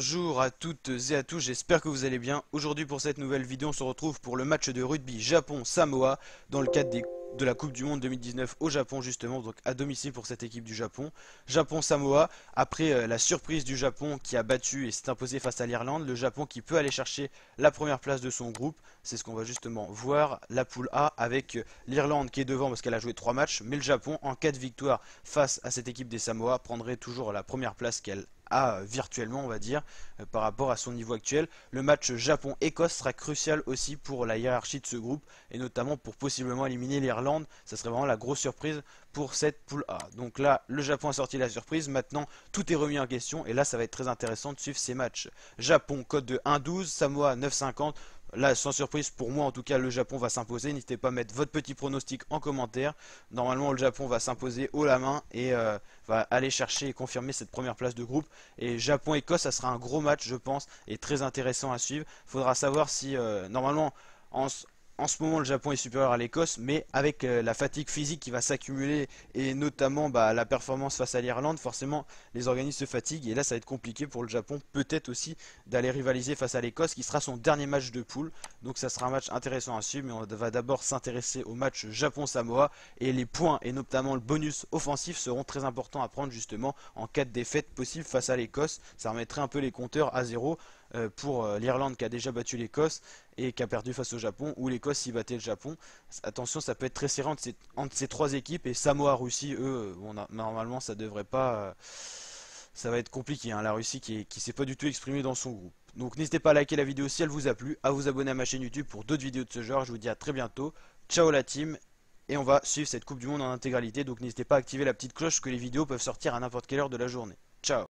Bonjour à toutes et à tous, j'espère que vous allez bien. Aujourd'hui pour cette nouvelle vidéo, on se retrouve pour le match de rugby Japon-Samoa dans le cadre de la Coupe du Monde 2019 au Japon justement, donc à domicile pour cette équipe du Japon. Japon-Samoa, après la surprise du Japon qui a battu et s'est imposé face à l'Irlande, le Japon qui peut aller chercher la première place de son groupe, c'est ce qu'on va justement voir, la poule A avec l'Irlande qui est devant parce qu'elle a joué 3 matchs, mais le Japon en cas de victoire face à cette équipe des Samoa prendrait toujours la première place qu'elle virtuellement on va dire par rapport à son niveau actuel. Le match Japon-Écosse sera crucial aussi pour la hiérarchie de ce groupe et notamment pour possiblement éliminer l'Irlande. Ça serait vraiment la grosse surprise pour cette poule A. Donc là le Japon a sorti la surprise, maintenant tout est remis en question et là ça va être très intéressant de suivre ces matchs. Japon code de 1,12, Samoa 9,50. Là, sans surprise, pour moi en tout cas, le Japon va s'imposer. N'hésitez pas à mettre votre petit pronostic en commentaire. Normalement, le Japon va s'imposer haut la main et va aller chercher et confirmer cette première place de groupe. Et Japon-Écosse, ça sera un gros match, je pense, et très intéressant à suivre. Il faudra savoir si, normalement, en ce moment, le Japon est supérieur à l'Écosse, mais avec la fatigue physique qui va s'accumuler et notamment la performance face à l'Irlande, forcément, les organismes se fatiguent et là, ça va être compliqué pour le Japon, peut-être aussi d'aller rivaliser face à l'Écosse, qui sera son dernier match de poule. Donc, ça sera un match intéressant à suivre, mais on va d'abord s'intéresser au match Japon-Samoa et les points et notamment le bonus offensif seront très importants à prendre justement en cas de défaite possible face à l'Écosse. Ça remettrait un peu les compteurs à zéro pour l'Irlande qui a déjà battu l'Écosse et qui a perdu face au Japon, ou l'Écosse s'y battait le Japon. Attention, ça peut être très serré entre ces trois équipes, et Samoa-Russie, eux, normalement ça devrait pas... ça va être compliqué, hein, la Russie qui s'est pas du tout exprimée dans son groupe. Donc n'hésitez pas à liker la vidéo si elle vous a plu, à vous abonner à ma chaîne YouTube pour d'autres vidéos de ce genre. Je vous dis à très bientôt, ciao la team, et on va suivre cette Coupe du Monde en intégralité, donc n'hésitez pas à activer la petite cloche que les vidéos peuvent sortir à n'importe quelle heure de la journée. Ciao.